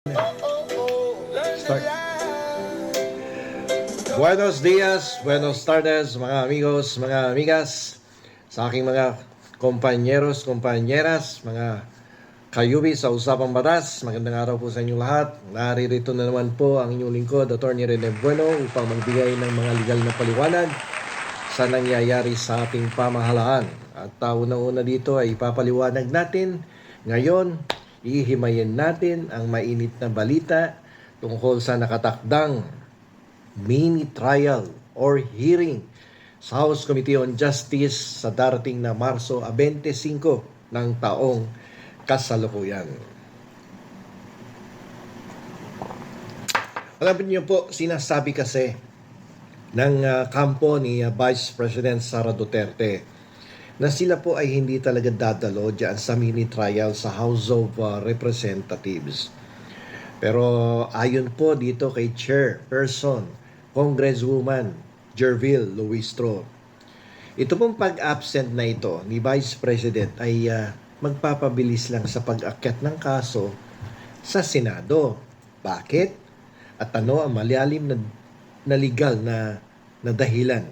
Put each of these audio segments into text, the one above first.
Start. Buenos dias, buenos tardes, mga amigos, mga amigas, sa aking mga kompanyeros, kompanyeras, mga kayubi sa Usapang Batas. Magandang araw po sa inyong lahat. Naririto na naman po ang inyong lingkod, Atty. Rene Bueno, upang magbigay ng mga legal na paliwanag sa nangyayari sa ating pamahalaan. At unang-una dito ay ipapaliwanag natin ngayon, ihimayin natin ang mainit na balita tungkol sa nakatakdang mini trial or hearing sa House Committee on Justice sa darating na Marso 25 ng taong kasalukuyan. Alam niyo po, sinasabi kasi ng kampo ni Vice President Sara Duterte na sila po ay hindi talaga dadalo dyan sa mini trial sa House of Representatives. Pero ayon po dito kay Chairperson, Congresswoman Jervil Luistro, ito pong pag-absent na ito ni Vice President ay magpapabilis lang sa pag-akyat ng kaso sa Senado. Bakit? At ano ang malalim na legal na dahilan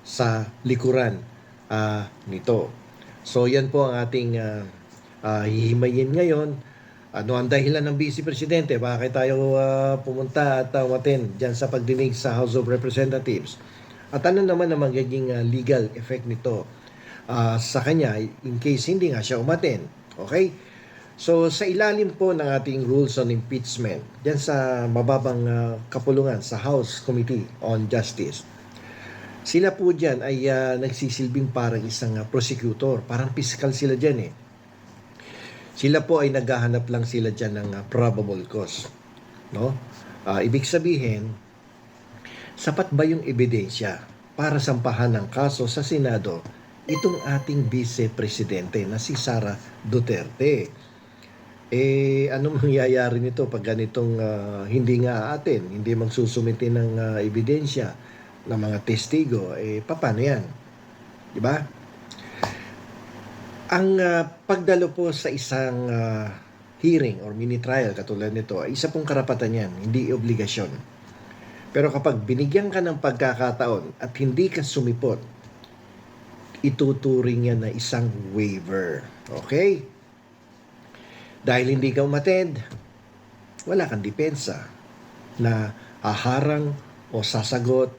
sa likuran nito. So yan po ang ating hihimayin ngayon. Ano ang dahilan ng Vice Presidente? Bakit tayo pumunta at umattend dyan sa pagdinig sa House of Representatives? At ano naman ang magiging legal effect nito sa kanya in case hindi nga siya umattend? Okay? So sa ilalim po ng ating rules on impeachment, dyan sa mababang kapulungan sa House Committee on Justice, sila po dyan ay nagsisilbing parang isang prosecutor, parang fiscal sila dyan eh. Sila po ay naghahanap lang sila dyan ng probable cause. No? Ibig sabihin, sapat ba yung ebidensya para sampahan ng kaso sa Senado itong ating Vice Presidente na si Sara Duterte? Anong mangyayari nito pag ganitong hindi nga atin, hindi magsusumite ng ebidensya ng mga testigo? Paano yan? Diba? Ang pagdalo po sa isang hearing or mini trial katulad nito ay isa pong karapatan yan, hindi obligasyon. Pero kapag binigyan ka ng pagkakataon at hindi ka sumipot, ituturing yan na isang waiver. Okay? Dahil hindi ka umattend, wala kang depensa na haharang o sasagot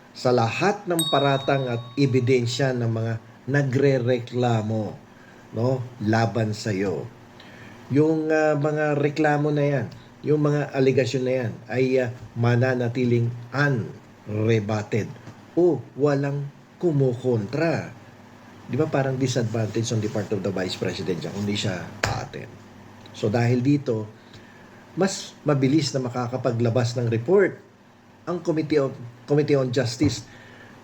sa lahat ng paratang at ebidensya ng mga nagre-reklamo, no, laban sa iyo. Yung mga reklamo na yan, yung mga allegation na yan ay mananatiling unrebutted o walang kumukontra. Di ba parang disadvantage on the part of the Vice President yan, kung hindi siya aattend. So dahil dito, mas mabilis na makakapaglabas ng report ang Committee on Justice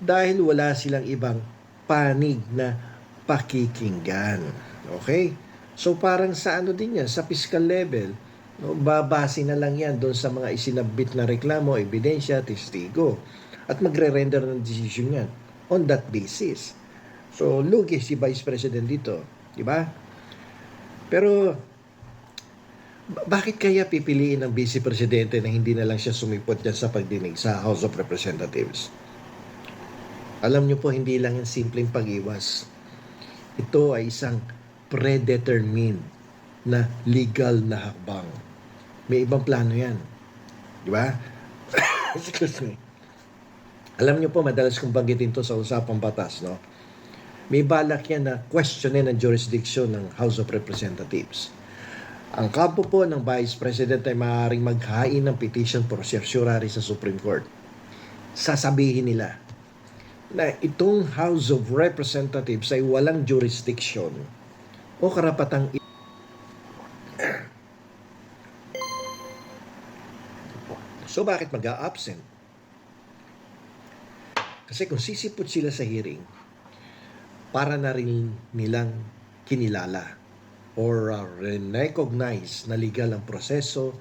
dahil wala silang ibang panig na pakikinggan. Okay? So parang sa ano din yan, sa fiscal level, no, babase na lang yan doon sa mga isinabit na reklamo, ebidensya, testigo. At magre-render ng decision yan on that basis. So lugi si Vice President dito. Diba? Pero bakit kaya pipiliin ng Vice Presidente na hindi na lang siya sumipot dyan sa pagdinig sa House of Representatives? Alam niyo po, hindi lang yung simpleng pag-iwas. Ito ay isang predetermined na legal na hakbang. May ibang plano yan. Di ba? Excuse me. Alam niyo po, madalas kong banggitin to sa Usapang Batas, no? May balak yan na questionin ang jurisdiction ng House of Representatives. Ang kampo po ng Vice President ay maaaring maghain ng petition for certiorari sa Supreme Court. Sasabihin nila na itong House of Representatives ay walang jurisdiction o karapatang So bakit mag-a-absent? Kasi kung sisipot sila sa hearing, para na rin nilang kinilala or recognize na legal ang proseso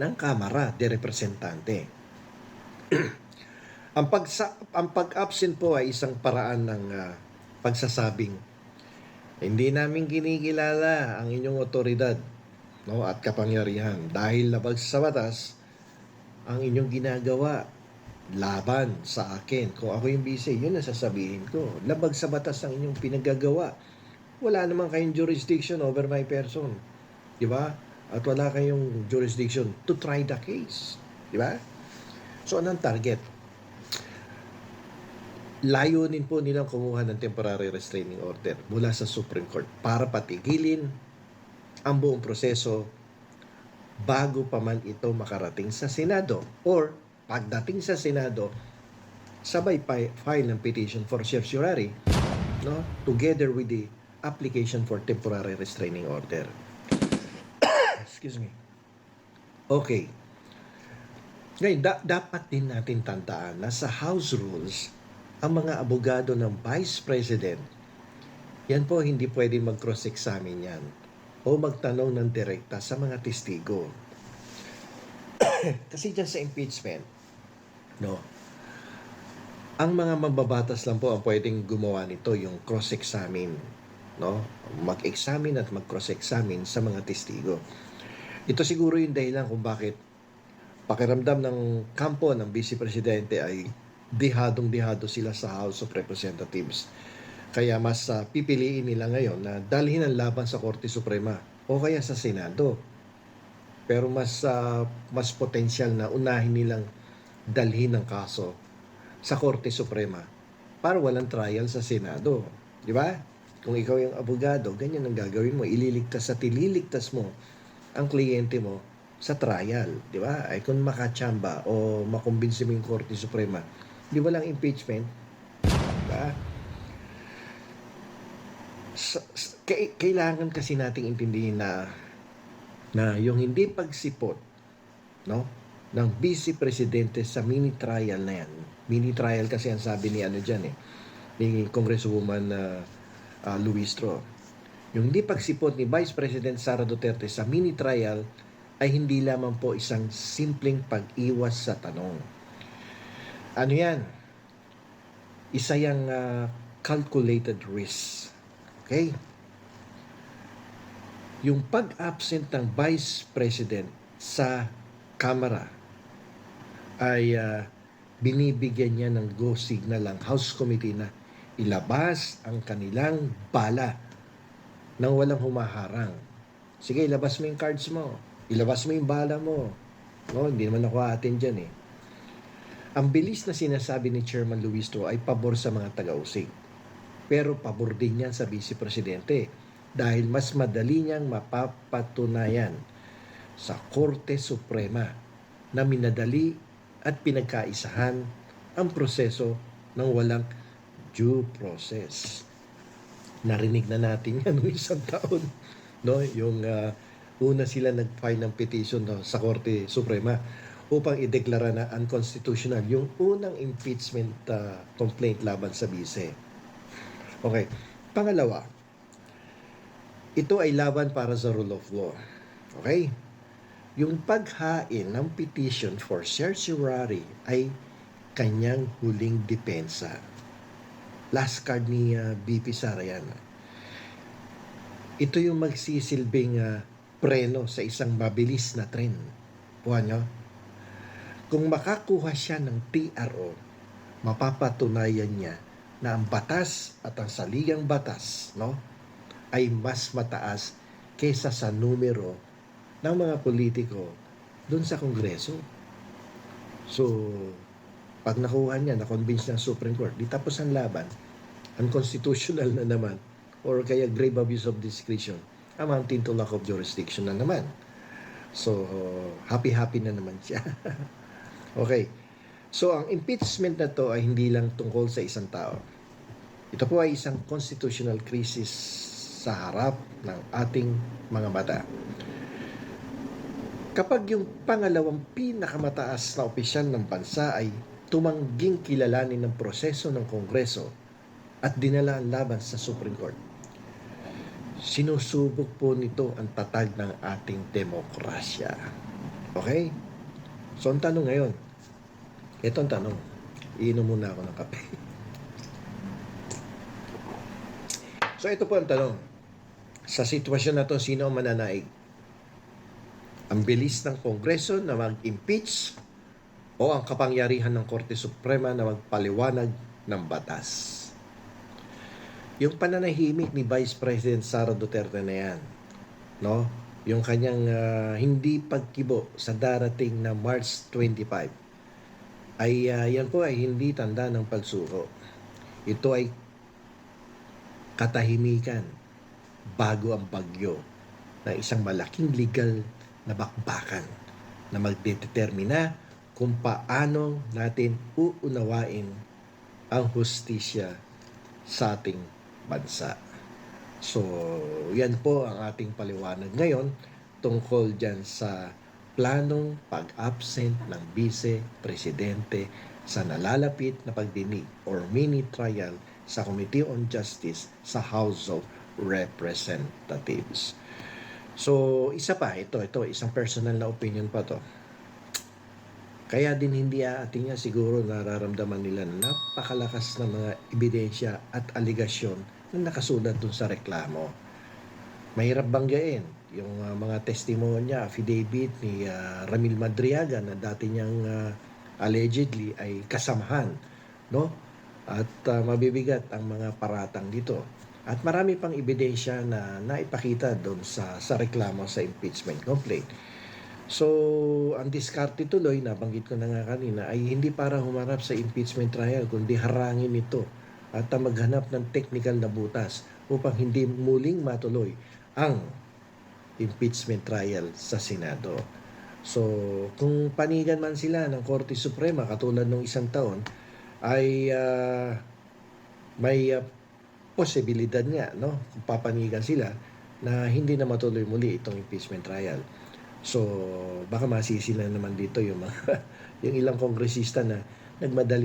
ng Kamara de Representante. Ang pag-absent po ay isang paraan ng pagsasabing hindi namin kinikilala ang inyong otoridad no, at kapangyarihan. Dahil labag sa batas ang inyong ginagawa laban sa akin. Kung ako yung vice, yun ang sasabihin ko. Labag sa batas ang inyong pinagagawa. Wala naman kayong jurisdiction over my person. Di ba? At wala kayong jurisdiction to try the case. Di ba? So, anong target? Layunin po nilang kumuha ng temporary restraining order mula sa Supreme Court para patigilin ang buong proseso bago pa man ito makarating sa Senado. Or, pagdating sa Senado, sabay file ng petition for certiorari, no, together with the application for temporary restraining order. Excuse me. Okay. Ngayon, dapat din natin tandaan na sa House Rules, ang mga abogado ng Vice President, yan po hindi pwede mag-cross-examine yan o magtanong ng direkta sa mga testigo. Kasi dyan sa impeachment, no, ang mga mambabatas lang po ang pwedeng gumawa nito, yung cross-examine, no, mag-examine at mag-cross-examine sa mga testigo. Ito siguro yung dahilan kung bakit pakiramdam ng kampo ng Vice Presidente ay dihadong-dihado sila sa House of Representatives. Kaya mas pipiliin nila ngayon na dalhin ang laban sa Korte Suprema o kaya sa Senado. Pero mas potensyal na unahin nilang dalhin ang kaso sa Korte Suprema para walang trial sa Senado. Di ba? Kung ikaw yung abogado, ganyan ang gagawin mo. Ililigtas at ililigtas mo ang kliyente mo sa trial. Di ba? Ay kung makachamba o makumbinsi mo yung Korte Suprema, di walang impeachment. Diba? Kailangan kasi nating intindihin na yung hindi pagsipot, no, ng Vice Presidente sa mini trial na yan. Mini trial kasi ang sabi ni ni Congresswoman Luistro. Yung hindi pagsipot ni Vice President Sara Duterte sa mini trial ay hindi lamang po isang simpleng pag-iwas sa tanong. Ano yan? Isa yung calculated risk. Okay? Yung pag-absent ng Vice President sa Kamara ay binibigyan niya ng go signal ang House Committee na ilabas ang kanilang bala nang walang humaharang. Sige, ilabas mo yung cards mo. Ilabas mo yung bala mo. No, hindi naman ako atin dyan eh. Ang bilis na sinasabi ni Chairman Luistro ay pabor sa mga taga-usig. Pero pabor din yan sa Vice Presidente dahil mas madali niyang mapapatunayan sa Korte Suprema na minadali at pinagkaisahan ang proseso ng walang due process. Narinig na natin yan noong isang taon. No? Yung una sila nag-file ng petition sa Korte Suprema upang ideklara na unconstitutional yung unang impeachment complaint laban sa vice. Okay. Pangalawa, ito ay laban para sa rule of law. Okay? Yung paghain ng petition for certiorari ay kanyang huling depensa. Last card ni BP Sara yan. Ito yung magsisilbing preno sa isang mabilis na tren. Buwan nyo? Kung makakuha siya ng TRO, mapapatunayan niya na ang batas at ang saligang batas, no, ay mas mataas kaysa sa numero ng mga politiko doon sa Kongreso. So, pag nakuha niya, na-convince ng Supreme Court, di tapos ang laban, unconstitutional na naman, or kaya grave abuse of discretion, amounting to lack of jurisdiction na naman. So, happy-happy na naman siya. Okay. So, ang impeachment na to ay hindi lang tungkol sa isang tao. Ito po ay isang constitutional crisis sa harap ng ating mga mata. Kapag yung pangalawang pinakamataas na opisyal ng bansa ay tumangging kilalanin ng proseso ng Kongreso at dinala ang laban sa Supreme Court, sinusubok po nito ang tatag ng ating demokrasya. Okay? So, ang tanong ngayon, ito ang tanong. Iinom muna ako ng kape. So, ito po ang tanong. Sa sitwasyon na to, sino ang mananaig? Ang bilis ng Kongreso na mag-impeach o ang kapangyarihan ng Korte Suprema na magpaliwanag ng batas. Yung pananahimik ni Vice President Sara Duterte na yan, no? Yung kanyang hindi pagkibo sa darating na March 25 ay yan po ay hindi tanda ng pagsuko. Ito ay katahimikan bago ang bagyo na isang malaking legal na bakbakan na magdedetermina kung paano natin uunawain ang hustisya sa ating bansa. So, yan po ang ating paliwanag ngayon tungkol dyan sa planong pag-absent ng Vice Presidente sa nalalapit na pagdinig or mini trial sa Committee on Justice sa House of Representatives. So, isa pa, ito, isang personal na opinion pa to. Kaya din hindi ating siguro nararamdaman nila na napakalakas na mga ebidensya at aligasyon na nakasulat dun sa reklamo. Mahirap banggain yung mga testimonya, affidavit ni Ramil Madriaga na dati niyang allegedly ay kasamahan, no? At mabibigat ang mga paratang dito. At marami pang ebidensya na naipakita doon sa reklamo sa impeachment complaint. So, ang diskarte tuloy, nabanggit ko na nga kanina, ay hindi para humarap sa impeachment trial, kundi harangin ito at maghanap ng technical na butas upang hindi muling matuloy ang impeachment trial sa Senado. So, kung panigan man sila ng Korte Suprema katulad ng isang taon, ay may posibilidad nga, no? Kung papanigan sila na hindi na matuloy muli itong impeachment trial. So, baka masisi na naman dito yung mga yung ilang kongresista na nagmadali